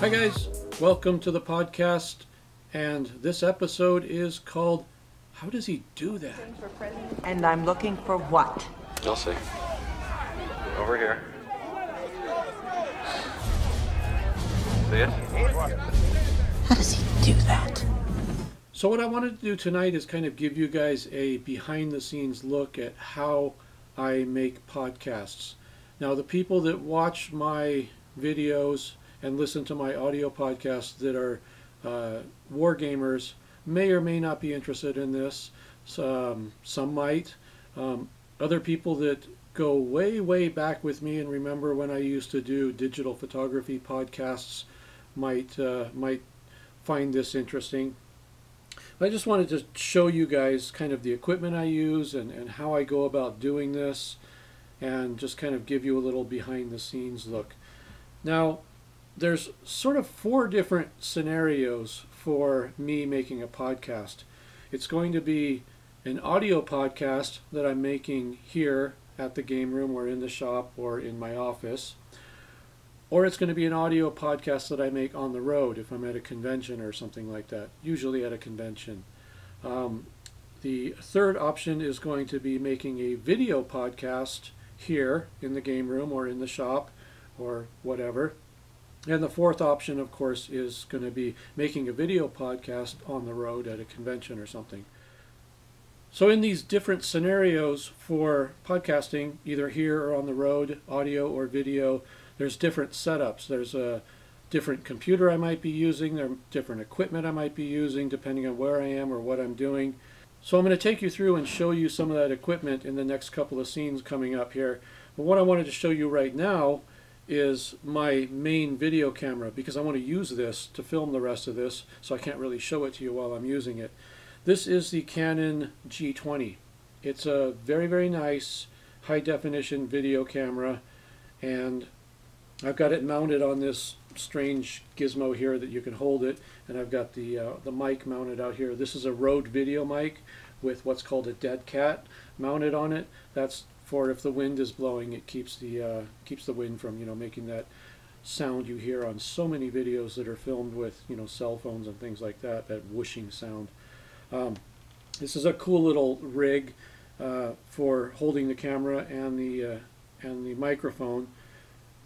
Hi guys, welcome to the podcast, and this episode is called How Does He Do That? And I'm looking for what? You'll see. Over here. See it? How does he do that? So what I wanted to do tonight is kind of give you guys a behind the scenes look at how I make podcasts. Now the people that watch my videos and listen to my audio podcasts that are war gamers may or may not be interested in this. Some might. Other people that go way back with me and remember when I used to do digital photography podcasts might find this interesting. I just wanted to show you guys kind of the equipment I use and how I go about doing this, and just kind of give you a little behind the scenes look. Now, there's sort of 4 different scenarios for me making a podcast. It's going to be an audio podcast that I'm making here at the game room or in the shop or in my office. Or it's going to be an audio podcast that I make on the road if I'm at a convention or something like that, usually at a convention. The third option is going to be making a video podcast here in the game room or in the shop or whatever. And the fourth option, of course, is going to be making a video podcast on the road at a convention or something. So in these different scenarios for podcasting, either here or on the road, audio or video, there's different setups. There's a different computer I might be using, there are different equipment I might be using depending on where I am or what I'm doing. So I'm going to take you through and show you some of that equipment in the next couple of scenes coming up here. But what I wanted to show you right now is my main video camera, because I want to use this to film the rest of this, so I can't really show it to you while I'm using it. This is the Canon G20. It's a very nice high definition video camera, and I've got it mounted on this strange gizmo here that you can hold it, and I've got the mic mounted out here. This is a Rode video mic with what's called a dead cat mounted on it. That's for if the wind is blowing, it keeps the wind from making that sound you hear on so many videos that are filmed with cell phones and things like that, that whooshing sound. This is a cool little rig for holding the camera and the microphone.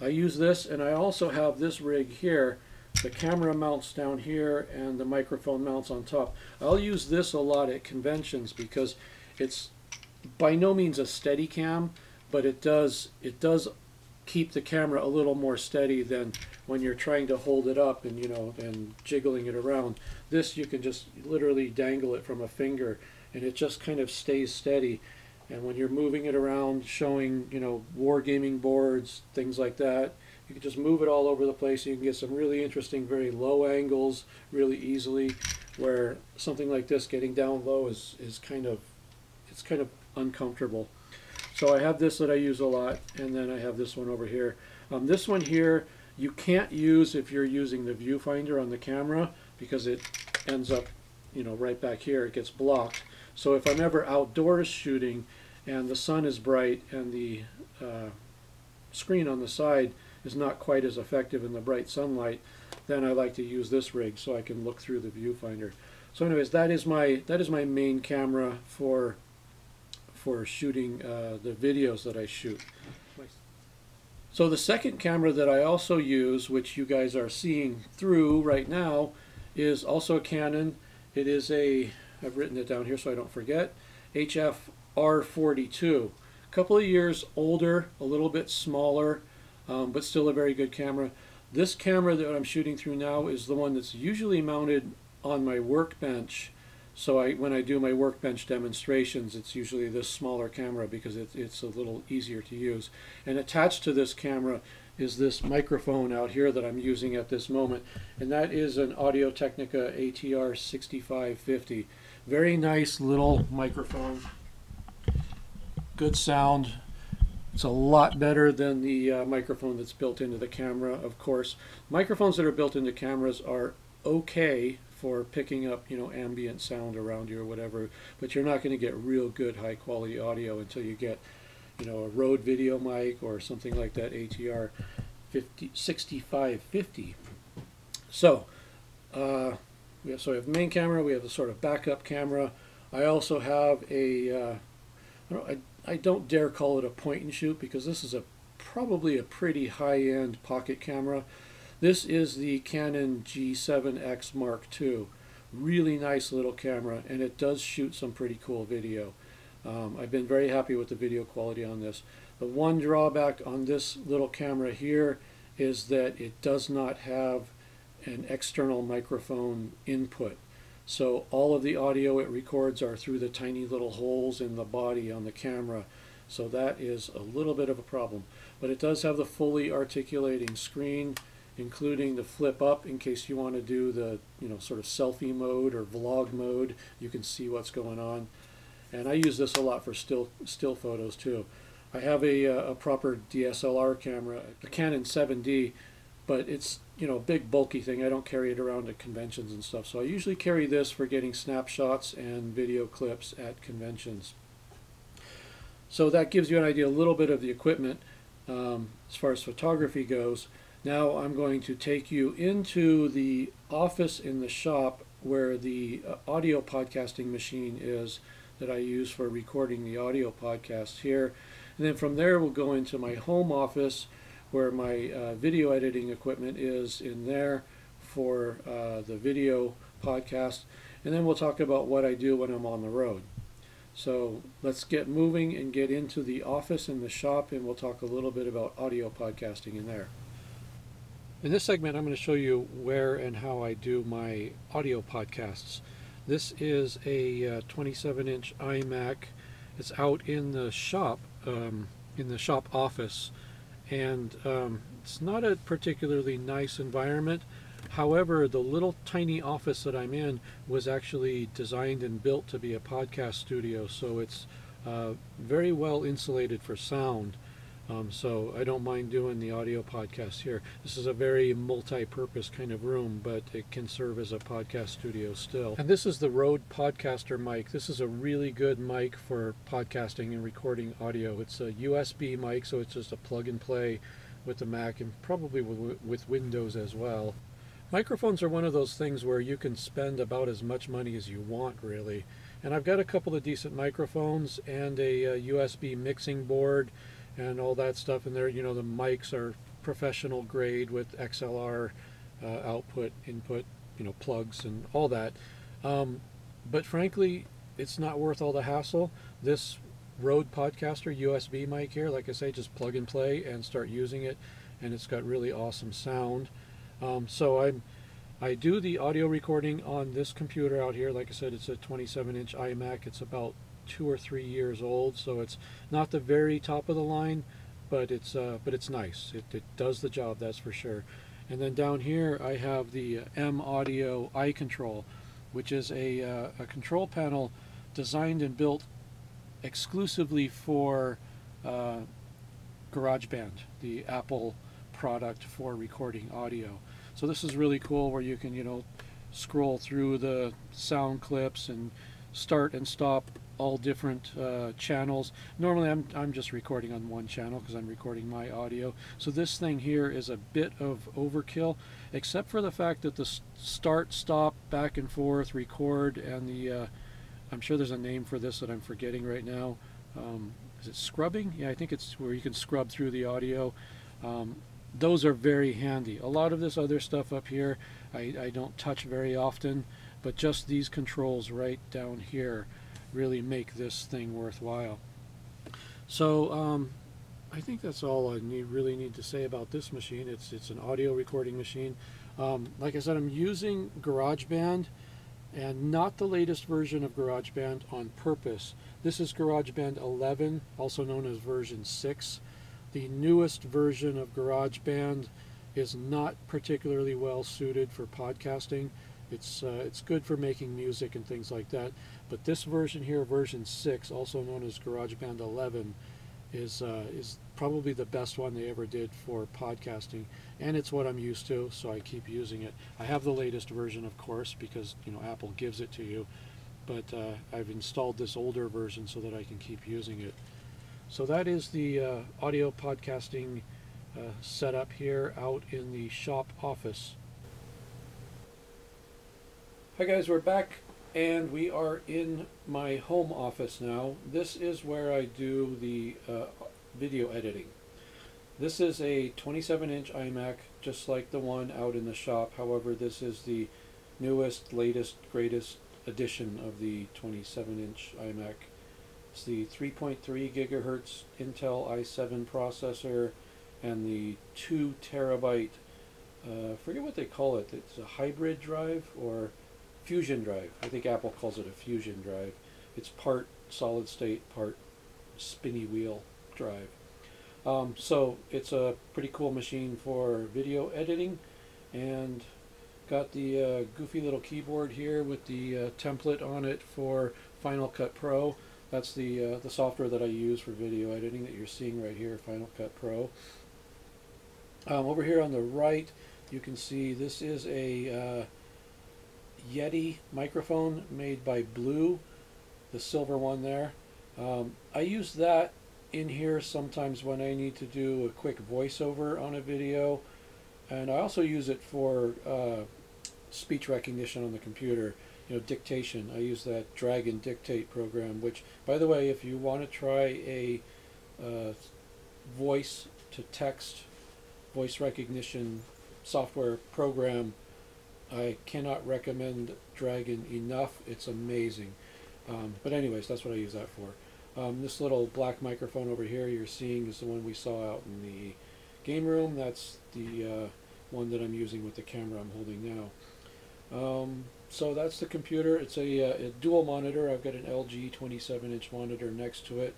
I use this, and I also have this rig here. The camera mounts down here and the microphone mounts on top. I'll use this a lot at conventions because it's by no means a steady cam, but it does keep the camera a little more steady than when you're trying to hold it up and and jiggling it around. This you can just literally dangle it from a finger and it just kind of stays steady. And when you're moving it around, showing wargaming boards, things like that, you can just move it all over the place. You can get some really interesting, very low angles really easily, where something like this getting down low is kind of uncomfortable. So I have this that I use a lot, and then I have this one over here. This one here you can't use if you're using the viewfinder on the camera, because it ends up right back here. It gets blocked. So if I'm ever outdoors shooting and the sun is bright and the screen on the side is not quite as effective in the bright sunlight, then I like to use this rig so I can look through the viewfinder. So anyways, that is my main camera for shooting the videos that I shoot. So the second camera that I also use, which you guys are seeing through right now, is also a Canon. It is I've written it down here so I don't forget, HF-R42. A couple of years older, a little bit smaller, but still a very good camera. This camera that I'm shooting through now is the one that's usually mounted on my workbench. So when I do my workbench demonstrations, it's usually this smaller camera because it's a little easier to use. And attached to this camera is this microphone out here that I'm using at this moment, and that is an Audio-Technica ATR 6550. Very nice little microphone, good sound. It's a lot better than the microphone that's built into the camera, of course. Microphones that are built into cameras are okay for picking up ambient sound around you or whatever, but you're not going to get real good high quality audio until you get a Rode video mic or something like that ATR 6550. So, we have main camera, we have a sort of backup camera. I also have a, I don't dare call it a point and shoot because this is probably a pretty high-end pocket camera. This is the Canon G7X Mark II. Really nice little camera, and it does shoot some pretty cool video. I've been very happy with the video quality on this. The one drawback on this little camera here is that it does not have an external microphone input. So all of the audio it records are through the tiny little holes in the body on the camera. So that is a little bit of a problem. But it does have the fully articulating screen, including the flip up in case you want to do the sort of selfie mode or vlog mode. You can see what's going on. And I use this a lot for still photos too. I have a proper DSLR camera, a Canon 7D, but it's a big bulky thing. I don't carry it around at conventions and stuff. So I usually carry this for getting snapshots and video clips at conventions. So that gives you an idea a little bit of the equipment as far as photography goes. Now I'm going to take you into the office in the shop where the audio podcasting machine is that I use for recording the audio podcast here. And then from there we'll go into my home office where my video editing equipment is in there for the video podcast. And then we'll talk about what I do when I'm on the road. So let's get moving and get into the office and the shop, and we'll talk a little bit about audio podcasting in there. In this segment, I'm going to show you where and how I do my audio podcasts. This is a 27-inch iMac. It's out in the shop office, and it's not a particularly nice environment. However, the little tiny office that I'm in was actually designed and built to be a podcast studio, so it's very well insulated for sound. So I don't mind doing the audio podcast here. This is a very multi-purpose kind of room, but it can serve as a podcast studio still. And this is the Rode Podcaster mic. This is a really good mic for podcasting and recording audio. It's a USB mic, so it's just a plug and play with the Mac and probably with Windows as well. Microphones are one of those things where you can spend about as much money as you want, really. And I've got a couple of decent microphones and a USB mixing board and all that stuff in there. The mics are professional grade with XLR output, input, plugs and all that. But frankly, it's not worth all the hassle. This Rode Podcaster USB mic here, like I say, just plug and play and start using it, and it's got really awesome sound. So I do the audio recording on this computer out here. Like I said, it's a 27-inch iMac. It's about 2 or 3 years old, so it's not the very top of the line, but it's nice. It does the job, that's for sure. And then down here I have the M-Audio iControl, which is a control panel designed and built exclusively for GarageBand, the Apple product for recording audio. So this is really cool, where you can scroll through the sound clips and start and stop all different channels. Normally I'm just recording on one channel because I'm recording my audio. So this thing here is a bit of overkill, except for the fact that the start, stop, back and forth, record, and the I'm sure there's a name for this that I'm forgetting right now. Is it scrubbing? Yeah, I think it's where you can scrub through the audio. Those are very handy. A lot of this other stuff up here I don't touch very often, but just these controls right down here really make this thing worthwhile. So I think that's all I really need to say about this machine. It's an audio recording machine. Like I said, I'm using GarageBand, and not the latest version of GarageBand on purpose. This is GarageBand 11, also known as version 6. The newest version of GarageBand is not particularly well suited for podcasting. It's good for making music and things like that, but this version here, version 6, also known as GarageBand 11, is probably the best one they ever did for podcasting, and it's what I'm used to, so I keep using it. I have the latest version, of course, because Apple gives it to you, but I've installed this older version so that I can keep using it. So that is the audio podcasting setup here out in the shop office. Hi guys, we're back and we are in my home office now. This is where I do the video editing. This is a 27-inch iMac, just like the one out in the shop. However, this is the newest, latest, greatest edition of the 27-inch iMac. It's the 3.3 gigahertz Intel i7 processor and the 2 terabyte, forget what they call it. It's a hybrid drive or fusion drive. I think Apple calls it a fusion drive. It's part solid state, part spinny wheel drive. So it's a pretty cool machine for video editing, and got the goofy little keyboard here with the template on it for Final Cut Pro. That's the software that I use for video editing that you're seeing right here, Final Cut Pro. Over here on the right, you can see this is a Yeti microphone made by Blue, the silver one there. I use that in here sometimes when I need to do a quick voiceover on a video, and I also use it for speech recognition on the computer, dictation. I use that Dragon Dictate program, which, by the way, if you want to try a voice to text voice recognition software program, I cannot recommend Dragon enough. It's amazing. But anyways, that's what I use that for. This little black microphone over here you're seeing is the one we saw out in the game room. That's the one that I'm using with the camera I'm holding now. So that's the computer. It's a dual monitor. I've got an LG 27-inch monitor next to it,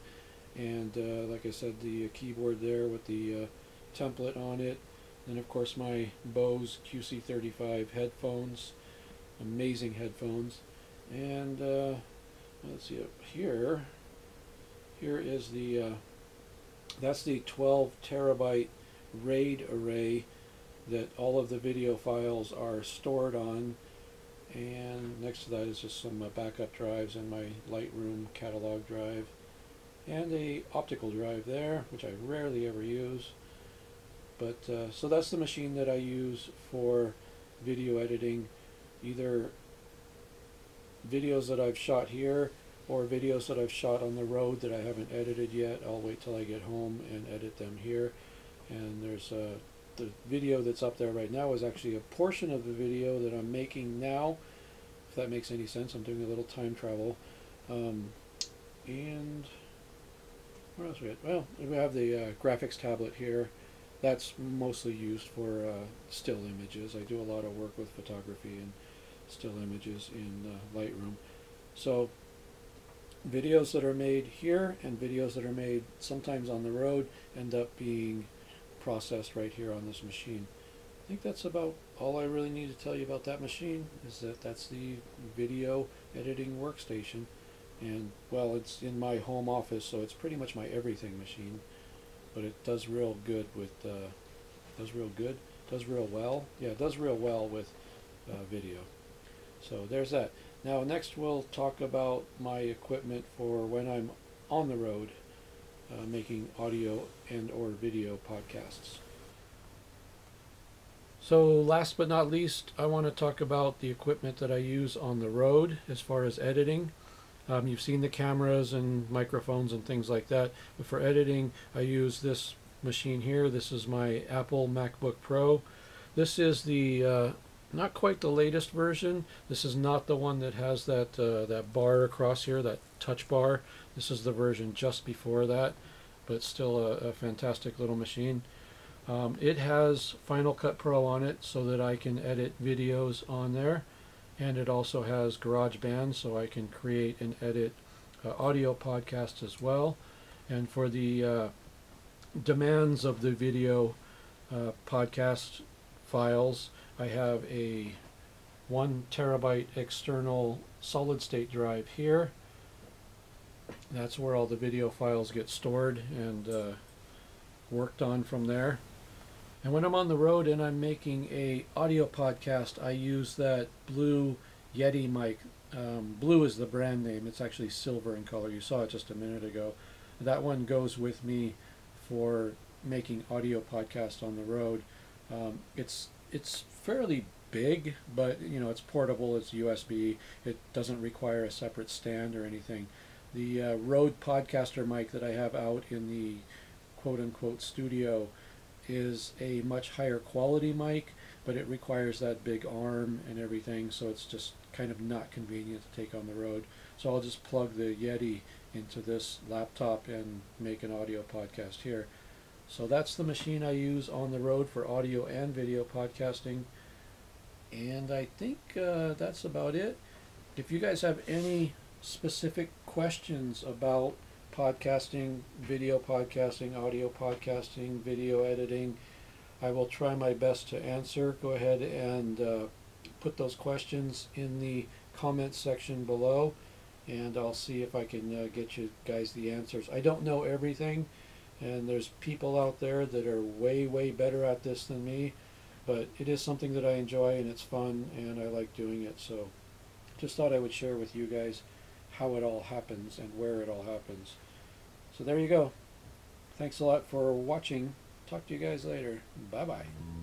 and like I said, the keyboard there with the template on it. And of course my Bose QC35 headphones, amazing headphones. And let's see up here. Here is the that's the 12 terabyte RAID array that all of the video files are stored on. And next to that is just some backup drives and my Lightroom catalog drive, and a optical drive there, which I rarely ever use. But so that's the machine that I use for video editing, either videos that I've shot here or videos that I've shot on the road that I haven't edited yet. I'll wait till I get home and edit them here. And there's the video that's up there right now is actually a portion of the video that I'm making now, if that makes any sense. I'm doing a little time travel. And what else we got? Well, we have the graphics tablet here. That's mostly used for still images. I do a lot of work with photography and still images in Lightroom. So videos that are made here and videos that are made sometimes on the road end up being processed right here on this machine. I think that's about all I really need to tell you about that machine, is that that's the video editing workstation. And well, it's in my home office, so it's pretty much my everything machine. But it does real good with does real well with video. So there's that. Now next we'll talk about my equipment for when I'm on the road making audio and or video podcasts. So last but not least, I want to talk about the equipment that I use on the road as far as editing. You've seen the cameras and microphones and things like that, but for editing I use this machine here. This is my Apple MacBook Pro. This is the not quite the latest version. This is not the one that has that that bar across here, that touch bar. This is the version just before that, but it's still a fantastic little machine. It has Final Cut Pro on it so that I can edit videos on there. And it also has GarageBand, so I can create and edit audio podcasts as well. And for the demands of the video podcast files, I have a 1 terabyte external solid state drive here. That's where all the video files get stored and worked on from there. And when I'm on the road and I'm making a audio podcast, I use that Blue Yeti mic. Blue is the brand name. It's actually silver in color. You saw it just a minute ago. That one goes with me for making audio podcasts on the road. It's fairly big, but you know, it's portable, it's USB, it doesn't require a separate stand or anything. The Rode Podcaster mic that I have out in the quote-unquote studio is a much higher quality mic, but it requires that big arm and everything, so it's just kind of not convenient to take on the road. So I'll just plug the Yeti into this laptop and make an audio podcast here. So that's the machine I use on the road for audio and video podcasting. And I think that's about it. If you guys have any specific questions about podcasting, video podcasting, audio podcasting, video editing, I will try my best to answer. Go ahead and put those questions in the comments section below, and I'll see if I can get you guys the answers. I don't know everything, and there's people out there that are way better at this than me, but it is something that I enjoy and it's fun and I like doing it. So just thought I would share with you guys how it all happens and where it all happens. So there you go. Thanks a lot for watching. Talk to you guys later. Bye bye.